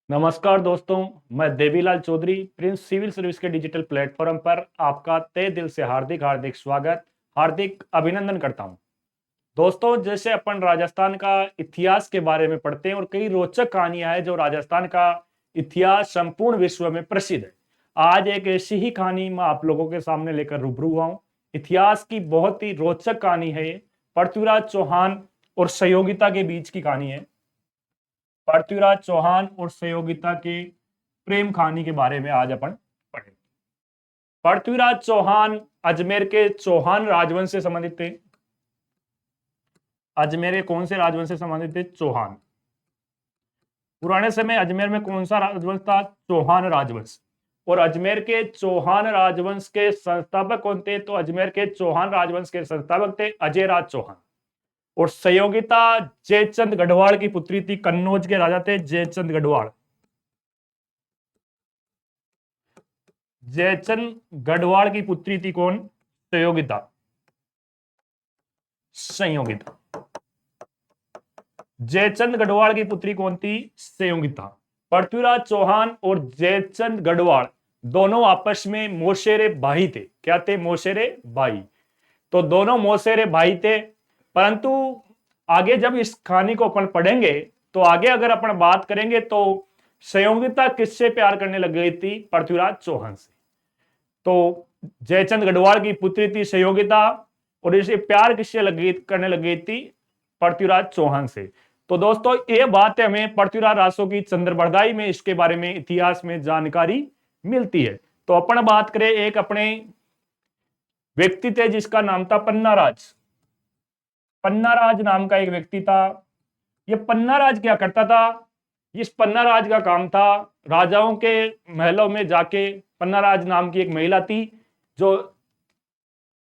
नमस्कार दोस्तों, मैं Devilal Chaudhary Prince civil service के डिजिटल प्लेटफॉर्म पर आपका तहे दिल से हार्दिक हार्दिक स्वागत, हार्दिक अभिनंदन करता हूं। दोस्तों, जैसे अपन राजस्थान का इतिहास के बारे में पढ़ते हैं और कई रोचक कहानियां हैं जो राजस्थान का इतिहास संपूर्ण विश्व में प्रसिद्ध है। आज एक ऐसी ही कहानी मैं आप लोगों के सामने लेकर रूबरू हुआ हूं। इतिहास की बहुत ही रोचक कहानी है ये। पृथ्वीराज चौहान और सहयोगिता के बीच की कहानी है। पृथ्वीराज चौहान और सहयोगिता के प्रेम कहानी के बारे में आज अपन पढ़े। पृथ्वीराज चौहान अजमेर के चौहान राजवंश से संबंधित थे। अजमेर के कौन से राजवंश से संबंधित थे? चौहान। पुराने समय अजमेर में कौन सा राजवंश था? चौहान राजवंश। और अजमेर के चौहान राजवंश के संस्थापक कौन थे? तो अजमेर के चौहान राजवंश के संस्थापक थे अजयराज चौहान। और सहयोगिता जयचंद गढ़वाल की पुत्री थी। कन्नौज के राजा थे जयचंद गढ़वाल। जयचंद गढ़वाल की पुत्री थी कौन? सहयोगिता। संयोगिता। जयचंद गढ़वाल की पुत्री कौन थी? संयोगिता। पृथ्वीराज चौहान और जयचंद गढ़वाल दोनों आपस में मौसेरे भाई थे। क्या थे? मौसेरे भाई। तो दोनों मौसेरे भाई थे। परंतु आगे जब इस कहानी को अपन पढ़ेंगे तो आगे अगर अपन बात करेंगे तो संयोगिता किससे प्यार करने लग गई थी? पृथ्वीराज चौहान से। तो जयचंद गढ़वाल की पुत्री थी सहयोगिता और इसे प्यार किससे करने लग गई थी? पृथ्वीराज चौहान से। तो दोस्तों, ये बात हमें पृथ्वीराज रासो की चंद्रबरदाई में इसके बारे में इतिहास में जानकारी मिलती है। तो अपन बात करें, एक अपने व्यक्ति थे जिसका नाम था पन्नाराज। पन्नाराज नाम का एक व्यक्ति था। ये पन्नाराज क्या करता था? इस पन्नाराज का काम था राजाओं के महलों में जाके। पन्नाराज नाम की एक महिला थी जो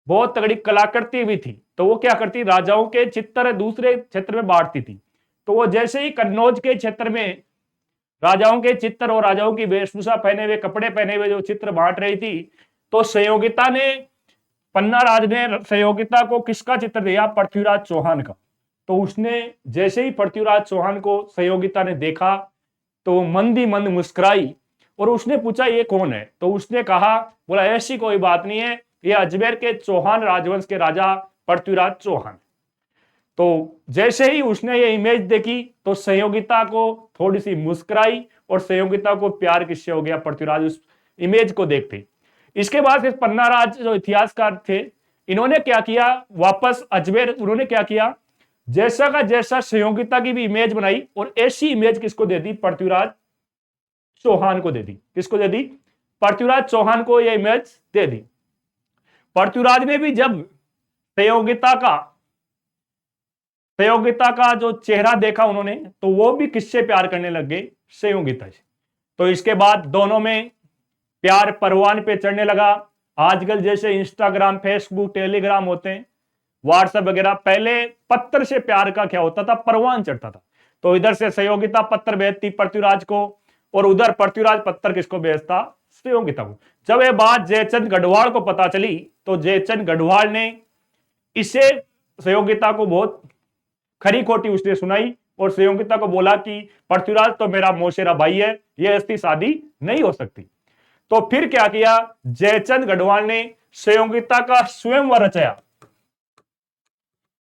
बहुत तगड़ी कलाकृति भी थी। तो वो क्या करती? राजाओं के चित्र दूसरे क्षेत्र में बांटती थी। तो वो जैसे ही कन्नौज के क्षेत्र में राजाओं के चित्र और राजाओं की वेशभूषा पहने हुए, कपड़े पहने हुए जो चित्र बांट रही थी, तो सहयोगिता ने, पन्नाराज ने सहयोगिता को किसका चित्र दिया? पृथ्वीराज चौहान का। तो उसने जैसे ही पृथ्वीराज चौहान को सहयोगिता ने देखा तो मंद ही मंद मुस्कुराई और उसने पूछा ये कौन है? तो उसने कहा, बोला ऐसी कोई बात नहीं है, ये अजमेर के चौहान राजवंश के राजा पृथ्वीराज चौहान। तो जैसे ही उसने ये इमेज देखी तो सहयोगिता को थोड़ी सी मुस्कुराई और सहयोगिता को प्यार किससे हो गया? पृथ्वीराज उस इमेज को देखते। इसके बाद इस पन्नाराज जो इतिहासकार थे, इन्होंने क्या किया? वापस अजमेर उन्होंने क्या किया? जैसा का जैसा सहयोगिता की भी इमेज बनाई और ऐसी इमेज किसको दे दी? पृथ्वीराज चौहान को दे दी। किसको दे दी? पृथ्वीराज चौहान को यह इमेज दे दी। पृथ्वीराज ने भी जब सहयोगिता का जो चेहरा देखा उन्होंने, तो वो भी किससे प्यार करने लग गए? सहयोगिता से। तो इसके बाद दोनों में प्यार परवान पे चढ़ने लगा। आजकल जैसे इंस्टाग्राम, फेसबुक, टेलीग्राम होते हैं, व्हाट्सएप वगैरह, पहले पत्र से प्यार का क्या होता था? परवान चढ़ता था। तो इधर से सहयोगिता पत्र भेजती पृथ्वीराज को और उधर पृथ्वीराज पत्र किसको भेजता? सहयोगिता को। जब यह बात जयचंद गढ़वाल को पता चली तो जयचंद गढ़वाल ने इसे सहयोगिता को बहुत खरी खोटी उसने सुनाई और सहयोगिता को बोला कि पृथ्वीराज तो मेरा मौसेरा भाई है, यह ऐसी शादी नहीं हो सकती। तो फिर क्या किया? जयचंद गढ़वाल ने सहयोगिता का स्वयंवर रचाया।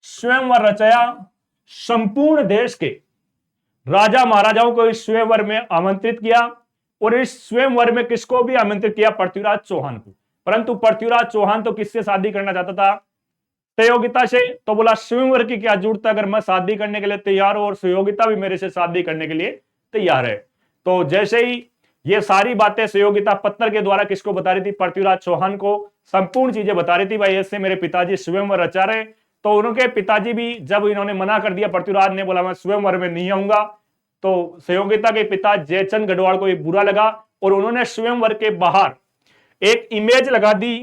स्वयंवर रचाया। संपूर्ण देश के राजा महाराजाओं को इस स्वयंवर में आमंत्रित किया और इस स्वयंवर में किसको भी आमंत्रित किया? पृथ्वीराज चौहान को। परंतु पृथ्वीराज चौहान तो किससे शादी करना चाहता था? सहयोगिता से। तो बोला स्वयंवर की क्या जरूरत है, अगर मैं शादी करने के लिए तैयार हूं और सहयोगिता भी मेरे से शादी करने के लिए तैयार है। तो जैसे ही ये सारी बातें सहयोगिता पत्र के द्वारा किसको बता रही थी? पृथ्वीराज चौहान को संपूर्ण चीजें बता रही थी। भाई ऐसे मेरे पिताजी स्वयंवर रचा रहे। तो उनके पिताजी भी जब इन्होंने मना कर दिया, पृथ्वीराज ने बोला मैं स्वयंवर में नहीं आऊंगा, तो सहयोगिता के पिता जयचंद गढ़वाल को ये बुरा लगा और उन्होंने स्वयंवर के बाहर एक इमेज लगा दी।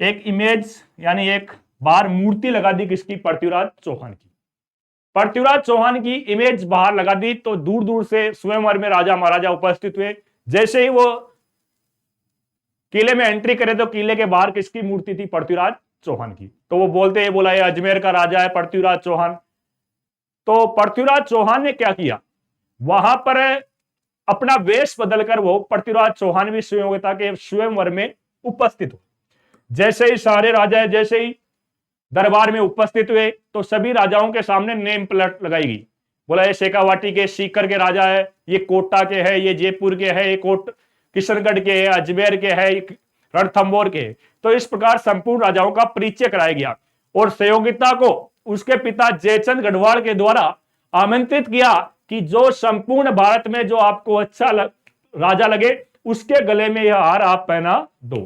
एक इमेज यानी एक बाहर मूर्ति लगा दी। किसकी? पृथ्वीराज चौहान की। पृथ्वीराज चौहान की इमेज बाहर लगा दी तो दूर दूर से स्वयंवर में राजा महाराजा उपस्थित हुए। जैसे ही वो किले में एंट्री करे तो किले के बाहर किसकी मूर्ति थी? पृथ्वीराज चौहान की। तो वो बोलते, बोला ये अजमेर का राजा है पृथ्वीराज चौहान। तो पृथ्वीराज चौहान ने क्या किया? वहां पर अपना वेश बदलकर वो पृथ्वीराज चौहान भी संयोगिता के स्वयंवर में उपस्थित हो। जैसे ही सारे राजा जैसे ही दरबार में उपस्थित हुए तो सभी राजाओं के सामने नेम प्लेट लगाई गई। बोला ये शेखावाटी के सीकर के राजा है, ये कोटा के है, ये जयपुर के है, ये किशनगढ़ के है, अजमेर के है, रणथंभौर के। तो इस प्रकार संपूर्ण राजाओं का परिचय कराया गया और सहयोगिता को उसके पिता जयचंद गढ़वाल के द्वारा आमंत्रित किया कि जो संपूर्ण भारत में जो आपको अच्छा राजा लगे उसके गले में यह हार आप पहना दो।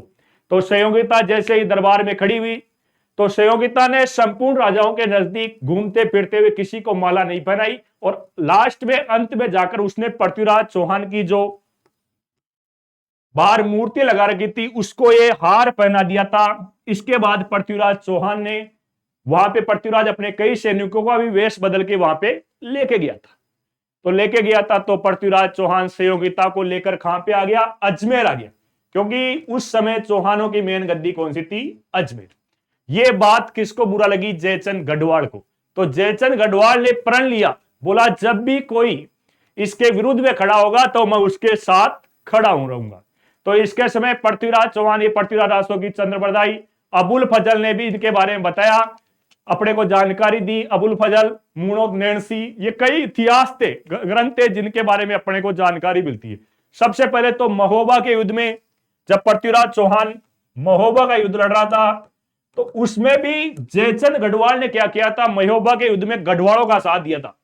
तो सहयोगिता जैसे ही दरबार में खड़ी हुई तो सहयोगिता ने संपूर्ण राजाओं के नजदीक घूमते फिरते हुए किसी को माला नहीं पहनाई और लास्ट में अंत में जाकर उसने पृथ्वीराज चौहान की जो बाहर मूर्ति लगा रखी थी उसको ये हार पहना दिया था। इसके बाद पृथ्वीराज चौहान ने वहां पे पृथ्वीराज अपने कई सैनिकों का भी वेश बदल के वहां पे लेके गया था। तो लेके गया था तो पृथ्वीराज चौहान सहयोगिता को लेकर कहां पे आ गया, अजमेर आ गया, क्योंकि उस समय चौहानों की मेन गद्दी कौन सी थी, अजमेर। ये बात किसको बुरा लगी, जयचंद गढ़वाल को। तो जयचंद गढ़वाल ने प्रण लिया, बोला जब भी कोई इसके विरुद्ध में खड़ा होगा तो मैं उसके साथ खड़ा रहूंगा। तो इसके समय पृथ्वीराज चौहान, ये पृथ्वीराज रासो की चंद्र बरदाई, अबुल फजल ने भी इनके बारे में बताया, अपने को जानकारी दी। अबुल फजल, मूणोत नैणसी, ये कई इतिहास थे, ग्रंथ थे जिनके बारे में अपने को जानकारी मिलती है। सबसे पहले तो महोबा के युद्ध में जब पृथ्वीराज चौहान महोबा का युद्ध लड़ रहा था तो उसमें भी जयचंद गढ़वाल ने क्या किया था, महोबा के युद्ध में गढ़वालों का साथ दिया था,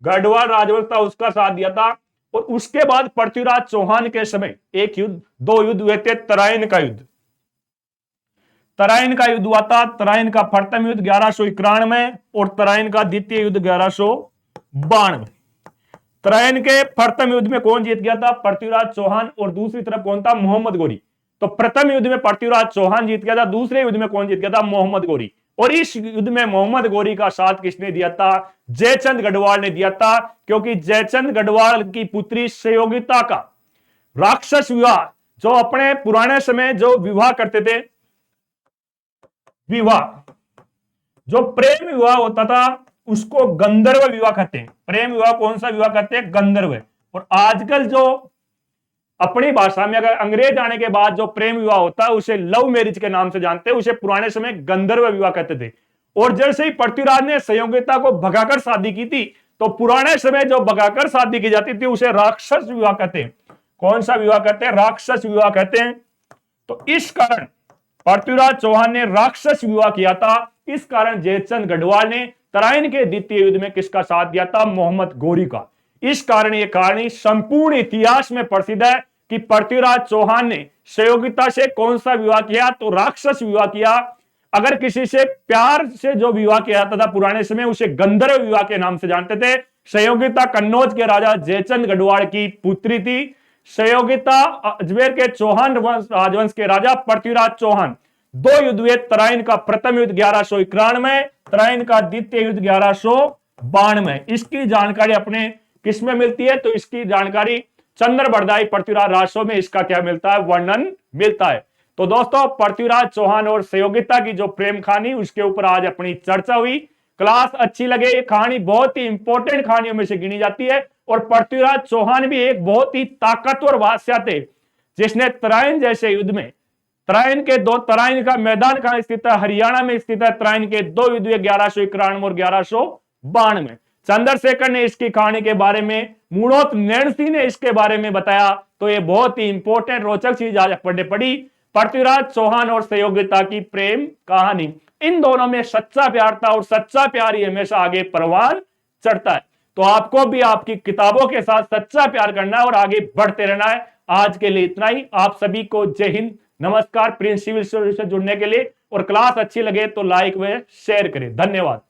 गढ़वाल राजवंश था उसका साथ दिया था। और उसके बाद पृथ्वीराज चौहान के समय एक युद्ध, दो युद्ध हुए थे। तराइन का युद्ध, तराइन का युद्ध हुआ था। तराइन का प्रथम युद्ध 1191 और तराइन का द्वितीय युद्ध 1192। तराइन के प्रथम युद्ध में कौन जीत गया था, पृथ्वीराज चौहान, और दूसरी तरफ कौन था, मोहम्मद गोरी। तो प्रथम युद्ध में पृथ्वीराज चौहान जीत गया था, दूसरे युद्ध में कौन जीत गया था, मोहम्मद गोरी। और इस युद्ध में मोहम्मद गोरी का साथ किसने दिया था, जयचंद गढ़वाल ने दिया था, क्योंकि जयचंद गढ़वाल की पुत्री सहयोगिता का राक्षस विवाह, जो अपने पुराने समय जो विवाह करते थे, विवाह जो प्रेम विवाह होता था उसको गंधर्व विवाह कहते हैं। प्रेम विवाह कौन सा विवाह कहते हैं, गंधर्व। और आजकल जो अपनी भाषा में अगर अंग्रेज आने के बाद जो प्रेम विवाह होता है उसे लव मैरिज के नाम से जानते हैं, उसे पुराने समय गंधर्व विवाह कहते थे। और जैसे ही पृथ्वीराज ने सहयोगिता को भगाकर शादी की थी तो पुराने समय जो भगाकर शादी की जाती थी उसे राक्षस विवाह कहते हैं। कौन सा विवाह कहते हैं, राक्षस विवाह कहते हैं। तो इस कारण पृथ्वीराज चौहान ने राक्षस विवाह किया था। इस कारण जयचंद गढ़वाल ने तराइन के द्वितीय युद्ध में किसका साथ दिया था, मोहम्मद गोरी का। इस कारण ये कहानी संपूर्ण इतिहास में प्रसिद्ध है कि पृथ्वीराज चौहान ने सहयोगिता से कौन सा विवाह किया, तो राक्षस विवाह किया। अगर किसी से प्यार से जो विवाह किया जाता था पुराने समय उसे गंधर्व विवाह के नाम से जानते थे। सहयोगिता कन्नौज के राजा जयचंद गढ़वाल की पुत्री थी। सहयोगिता अजमेर के चौहान राजवंश के राजा पृथ्वीराज चौहान। दो युद्ध हुए, तराइन का प्रथम युद्ध 1191, तराइन का द्वितीय युद्ध 1192। इसकी जानकारी अपने किसमें मिलती है, तो इसकी जानकारी चंद्र बरदाई पृथ्वीराज रासो में इसका क्या मिलता है, वर्णन मिलता है। तो दोस्तों पृथ्वीराज चौहान और सहयोगिता की जो प्रेम कहानी उसके ऊपर आज अपनी चर्चा हुई। क्लास अच्छी लगे, ये कहानी बहुत ही इंपॉर्टेंट कहानियों में से गिनी जाती है। और पृथ्वीराज चौहान भी एक बहुत ही ताकतवर बादशाह थे जिसने तराइन जैसे युद्ध में, तराइन का मैदान कहां स्थित है, हरियाणा में स्थित है। तराइन के दो युद्ध 1191 और 1192। चंद्रशेखर ने इसकी कहानी के बारे में, मूणोत नैणसी ने इसके बारे में बताया। तो ये बहुत ही इंपॉर्टेंट रोचक चीज आज पढ़ने पड़ी, पृथ्वीराज चौहान और सहयोगिता की प्रेम कहानी। इन दोनों में सच्चा प्यार था और सच्चा प्यार ही हमेशा आगे परवान चढ़ता है। तो आपको भी आपकी किताबों के साथ सच्चा प्यार करना है और आगे बढ़ते रहना है। आज के लिए इतना ही। आप सभी को जय हिंद, नमस्कार। प्रिंस सिविल सर्विस से जुड़ने के लिए, और क्लास अच्छी लगे तो लाइक व शेयर करें। धन्यवाद।